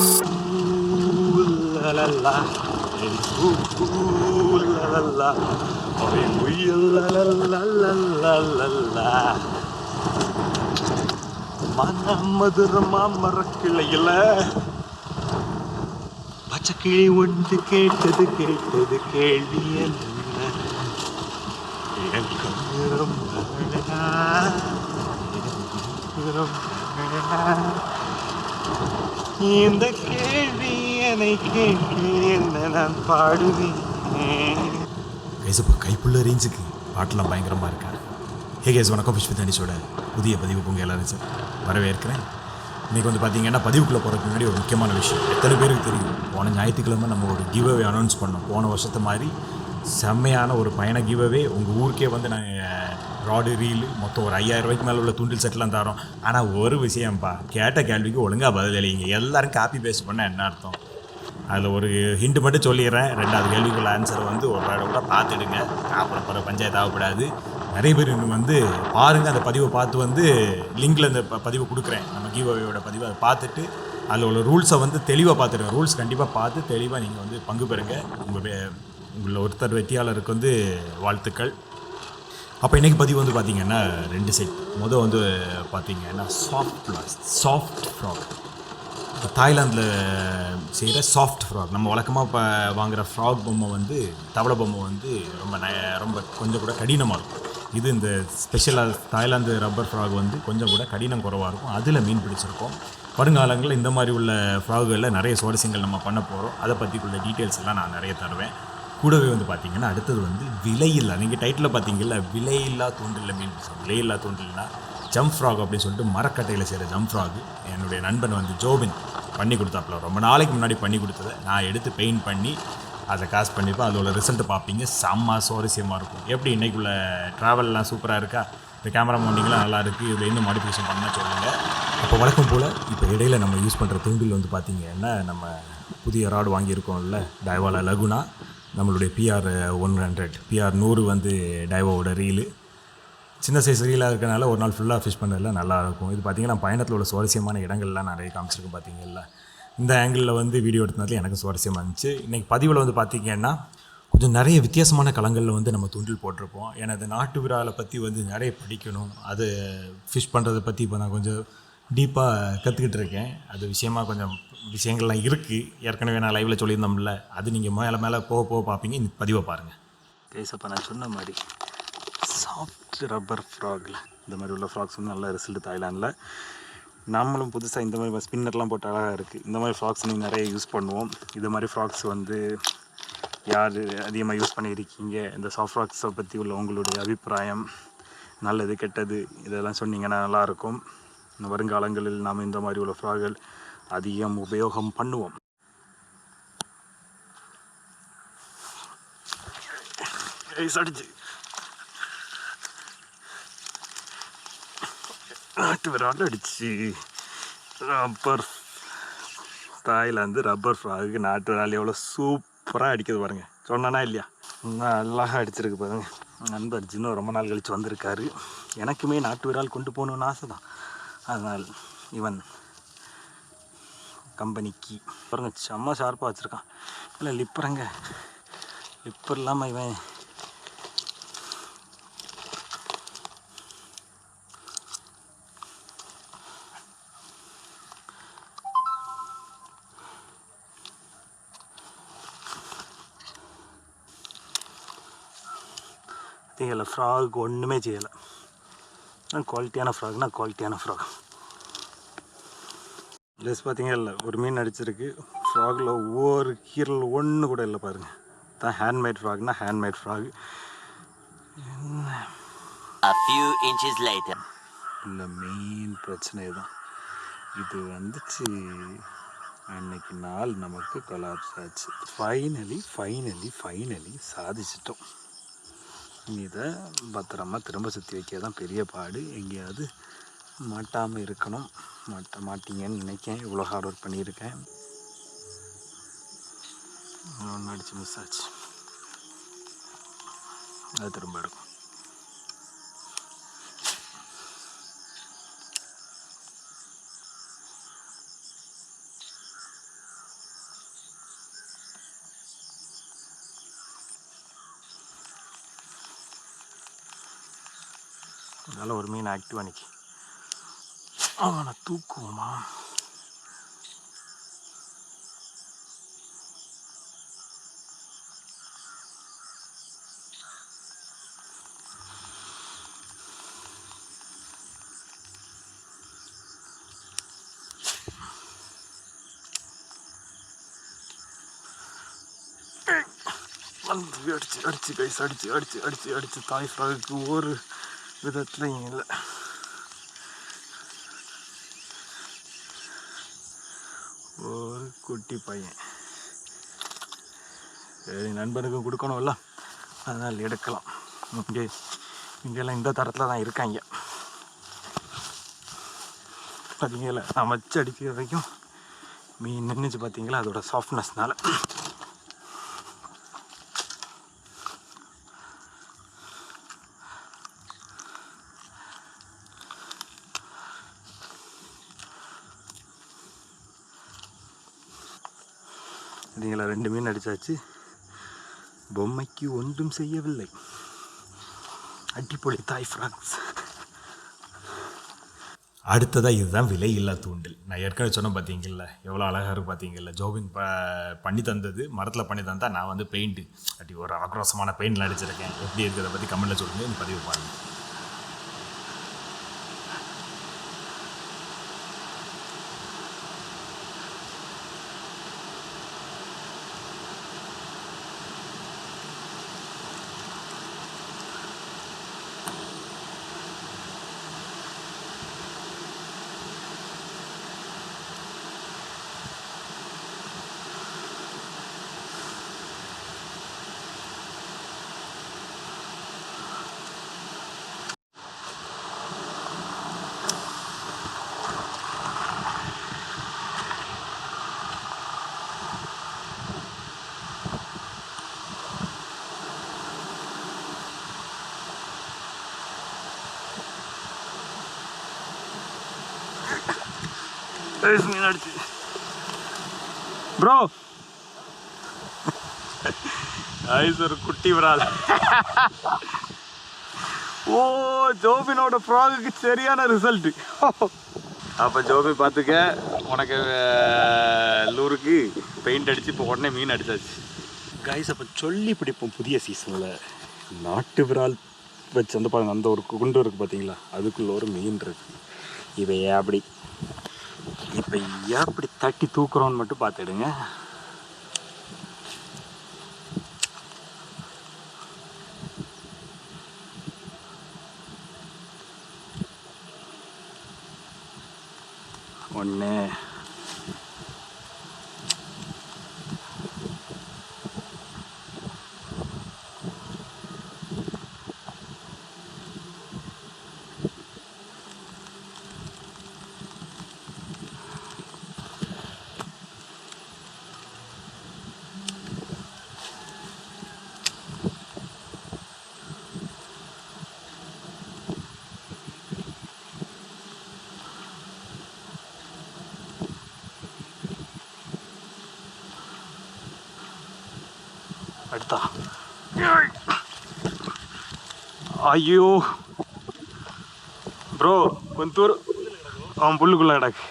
La la la, la la la, la la la la la la. மனமதுர மாமரக்கிளையில பச்சைக்கிளி ஒன்று கேட்டது கேட்டது கேள்வி என்ன என் கண்ணிரம் இந்த கேள்வி என்னை கேட்கிறேன் நான் பாடுவேன். கைப்புள்ள ரேஞ்சுக்கு பாட்டெலாம் பயங்கரமாக இருக்கா. ஹே கேஸ், வணக்கம். ஹனிஷோட புதிய பதிவு உங்கள் எல்லாரும் சார் வரவேற்கிறேன். இன்றைக்கி வந்து பார்த்தீங்கன்னா பதிவுக்குள்ளே போகிறதுக்கு முன்னாடி ஒரு முக்கியமான விஷயம் எத்தனை பேருக்கு தெரியும், போன ஞாயிற்றுக்கிழமை நம்ம ஒரு கிவ்அவே அனௌன்ஸ் பண்ணோம். போன வருஷத்து மாதிரி செம்மையான ஒரு பயண கிவ்அவே. உங்கள் ஊருக்கே வந்து நாங்கள் ராடு ரீலு மொத்தம் ஒரு 5000 ரூபாய்க்கு மேலே உள்ள தூண்டில் செட்லாம் தரோம். ஆனால் ஒரு விஷயம்ப்பா, கேட்ட கேள்விக்கு ஒழுங்காக பதில் இல்லைங்க. எல்லோரும் காப்பி பேஸ்ட் பண்ண என்ன அர்த்தம்? அதில் ஒரு ஹிண்ட் மட்டும் சொல்லிடுறேன். 2வது கேள்விக்குள்ள ஆன்சரை வந்து ஒரு கூட பார்த்துடுங்க. அப்புறம் பஞ்சாயத்து ஆகப்படாது. நிறைய பேர் இன்னும் வந்து பாருங்கள், அந்த பதிவை பார்த்து வந்து லிங்கில் இந்த பதிவை கொடுக்குறேன், நம்ம கிவ்அவேயோட பதிவை. அதை பார்த்துட்டு அதில் உள்ள ரூல்ஸை வந்து தெளிவாக பார்த்துடுங்க. ரூல்ஸ் கண்டிப்பாக பார்த்து தெளிவாக நீங்கள் வந்து பங்கு பெறுங்க. உங்களில் ஒருத்தர் வெற்றியாளருக்கு வந்து வாழ்த்துக்கள். அப்போ இன்றைக்கி பதிவு வந்து பார்த்திங்கன்னா 2 செட். வந்து பார்த்திங்கன்னா சாஃப்ட் ஃப்ராக். இப்போ தாய்லாந்தில் செய்கிற சாஃப்ட் ஃப்ராக். நம்ம வழக்கமாக இப்போ வாங்குகிற ஃப்ராக் பொம்மை வந்து தவளை பொம்மை வந்து ரொம்ப கொஞ்சம் கூட கடினமாக இருக்கும். இது இந்த ஸ்பெஷலாக தாய்லாந்து ரப்பர் ஃப்ராக் வந்து கொஞ்சம் கூட கடினம் குறைவாக இருக்கும். அதில் மீன் பிடிச்சிருக்கோம். வருங்காலங்களில் இந்த மாதிரி உள்ள ஃப்ராகுகளில் நிறைய சுவாரஸ்யங்கள் நம்ம பண்ண போகிறோம். அதை பற்றிக்குள்ள டீட்டெயில்ஸ் எல்லாம் நான் நிறைய தருவேன். கூடவே வந்து பார்த்திங்கன்னா அடுத்தது வந்து விலையில்லா, நீங்கள் டைட்டில் பார்த்தீங்கல்ல, விலையில்லா தூண்டில் மீன் பிடிச்சோம். விலையில்லா தூண்டில்னா ஜம்ப் ஃப்ராக் அப்படின்னு சொல்லிட்டு மரக்கட்டையில் செய்கிற ஜம்ப் ஃப்ராகு என்னுடைய நண்பன் வந்து ஜோபின் பண்ணி கொடுத்தாப்புல. ரொம்ப நாளைக்கு முன்னாடி பண்ணி கொடுத்ததை நான் எடுத்து பெயிண்ட் பண்ணி அதை காசு பண்ணிப்போம். அதோட ரிசல்ட்டு பார்ப்பீங்க. செம்ம சுவாரஸ்யமாக இருக்கும். எப்படி இன்றைக்குள்ள ட்ராவல்லாம் சூப்பராக இருக்கா? இப்போ கேமரா மவுண்டிங்லாம் நல்லா இருக்குது. இதில் இன்னும் மாடிஃபிகேஷன் பண்ணால் சொல்லுங்கள். அப்போ வழக்கம் போல் இப்போ இடையில நம்ம யூஸ் பண்ணுற தூண்டில் வந்து பார்த்திங்கன்னா, நம்ம புதிய ராடு வாங்கியிருக்கோம்ல, டைவாலா லகுனா, நம்மளுடைய PR 100 PR 100 வந்து டைவோட ரீலு. சின்ன சைஸ் ரீலாக இருக்கனால ஒரு நாள் ஃபுல்லாக ஃபிஷ் பண்ணுறதுல நல்லாயிருக்கும். இது பார்த்திங்கன்னா பயணத்தில் உள்ள சுவாரஸ்யமான இடங்கள்லாம் நிறைய காமிச்சிருக்கு. பார்த்திங்கல்ல, இந்த ஆங்கிளில் வந்து வீடியோ எடுத்ததுல எனக்கு சுவாரஸ்யமாக இருந்துச்சு. இன்றைக்கி பதிவில் வந்து பார்த்திங்கன்னா கொஞ்சம் நிறைய வித்தியாசமான களங்களில் வந்து நம்ம தூண்டில் போட்டிருப்போம். ஏன்னா அது நாட்டு விராலை பற்றி வந்து நிறைய படிக்கணும். அது ஃபிஷ் பண்ணுறதை பற்றி இப்போ நான் கொஞ்சம் டீப்பாக கற்றுக்கிட்டு இருக்கேன். அது விஷயமாக கொஞ்சம் விஷயங்கள்லாம் இருக்குது. ஏற்கனவே நான் லைவில் சொல்லியிருந்தோம்ல, அது நீங்கள் மேலே போக பார்ப்பீங்க. இந்த பதிவை பாருங்கள். பேசப்போ நான் சொன்ன மாதிரி சாஃப்ட் ரப்பர் ஃப்ராகில் இந்த மாதிரி உள்ள ஃப்ராக்ஸ் வந்து நல்ல ரிசல்ட் தாய்லாண்டில். நம்மளும் புதுசாக இந்த மாதிரி ஸ்பின்னர்லாம் போட்டு அழகாக இருக்குது. இந்த மாதிரி ஃப்ராக்ஸ் நீங்கள் நிறைய யூஸ் பண்ணுவோம். இது மாதிரி ஃப்ராக்ஸ் வந்து யார் அதிகமாக யூஸ் பண்ணியிருக்கீங்க, இந்த சாஃப்ட் ஃப்ராக்ஸை பற்றி உள்ள உங்களுடைய அபிப்பிராயம், நல்லது கெட்டது இதெல்லாம் சொன்னீங்கன்னா நல்லாயிருக்கும். வருங்காலங்களில் நாம் இந்த மாதிரி உள்ள ஃப்ராக்கள் அதிகம் உபயோகம் பண்ணுவோம். அடிச்சு நாட்டு விரால் அடிச்சு ரப்பர் தாய்லாந்து ரப்பர் ஃப்ராகு நாட்டு விரால் எவ்வளோ சூப்பராக அடிக்கிறது பாருங்க. சொன்னானா இல்லையா? நல்லா அடிச்சிருக்கு பாருங்க. நண்பர் ஜின்னு ரொம்ப நாள் கழித்து வந்திருக்காரு. எனக்குமே நாட்டு விரால் கொண்டு போகணுன்னு ஆசை தான். அதனால் இவன் கம்பெனிக்கு பாருங்க செம்ம ஷார்ப்பாக வச்சுருக்கான். இல்லை லிப்பருங்க, லிப்பர் இல்லாமல் இவன் இல்லை ஃப்ராக் ஒன்றுமே செய்யலை. குவாலிட்டியான குவாலிட்டியான ஃப்ராக். ட்ரெஸ் பார்த்தீங்க இல்லை, ஒரு மீன் அடிச்சிருக்கு. ஃப்ராகில் ஒவ்வொரு கீரல் ஒன்று கூட இல்லை பாருங்கள். தான் ஹேண்ட்மேட் ஃப்ராக்னா ஹேண்ட்மேட் ஃப்ராக். இல்லை மெயின் பிரச்சனை தான் இது வந்துச்சு. அன்னைக்கு நாள் நமக்கு கொலாப்ஸ் ஆச்சு. ஃபைனலி சாதிச்சிட்டோம். இதை பத்திரமா திரும்ப சுற்றி வைக்க தான் பெரிய பாடு. எங்கேயாவது மாட்டாமல் இருக்கணும். மாட்டீங்கன்னு நினைக்கிறேன். இவ்வளோ ஹார்ட் ஒர்க் பண்ணியிருக்கேன். ஒன்று அடித்து மிஸ் ஆச்சு. அது திரும்ப இருக்கும். அதனால் ஒரு மீன் ஆக்டிவாக நிற்கி அவனை தூக்குவோமா. வந்து அடிச்சு கைஸ் அடிச்சு தாய் ஃப்ராகுக்கு ஒரு விதத்துலையும் இல்லை. ஒரு குட்டி பையன் சரி நண்பனுக்கு கொடுக்கணும்ல, அதனால் எடுக்கலாம். இங்கெல்லாம் இந்த தரத்தில் தான் இருக்காங்க. பார்த்தீங்களா நான் வச்சு அடிக்கிற வரைக்கும் மீன் நின்றுச்சு. பார்த்தீங்களா அதோட சாஃப்ட்னஸ்னால. பார்த்தீங்களா 2 மீன் அடித்தாச்சு. பொம்மைக்கு ஒன்றும் செய்யவில்லை. அடிப்பொலி தாய் ஃப்ராக்ஸ். அடுத்ததாக இதுதான் விலையில்லா தூண்டில். நான் ஏற்கனவே சொன்னேன் பார்த்தீங்கல்ல எவ்வளோ அழகாக இருக்குது பார்த்தீங்கல்ல. ஜோபின் பண்ணி தந்தது, மரத்தில் பண்ணி தந்தா. நான் வந்து பெயிண்ட்டு அப்படி ஒரு ஆக்ரோஷமான பெயிண்டில் அடிச்சிருக்கேன். எப்படி இருக்கிறத பற்றி கமெண்ட்டில் சொல்லுங்கள், இந்த பதிவு பாருங்கள். மீன் அடிச்சு ப்ரோ ஐஸ் ஒரு குட்டி விரால். ஓ ஜோபினோட ஃப்ராகுக்கு சரியான ரிசல்ட்டு. அப்போ ஜோபி பார்த்துக்க, உனக்கு லூருக்கு பெயிண்ட் அடித்து இப்போ உடனே மீன் அடித்தாச்சு. கைஸ் அப்போ சொல்லி பிடிப்போம் புதிய சீசனில் நாட்டு விரால் வச்சு வந்து பாருங்கள். அந்த ஒரு குண்டு இருக்குது பார்த்தீங்களா, அதுக்குள்ள ஒரு மீன் இருக்குது. இவை அப்படி இப்போ எப்படி தட்டி தூக்குறோன்னு மட்டும் பார்த்துடுங்க. ஒன்று அடுத்தா. ஐயோ ப்ரோ கொஞ்ச தூரம் அவன் புல்லுக்குள்ள கிடக்கு.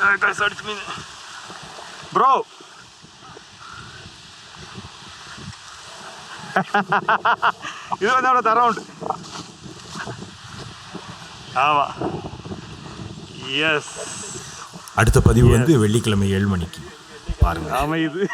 அடிச்சு மீன் ப்ரோ. இது வந்து அவ்வளோ தரவுண்டு. ஆமாம், எஸ். அடுத்த பதிவு வந்து வெள்ளிக்கிழமை 7 மணிக்கு பாருங்கள். ஆமாம், இது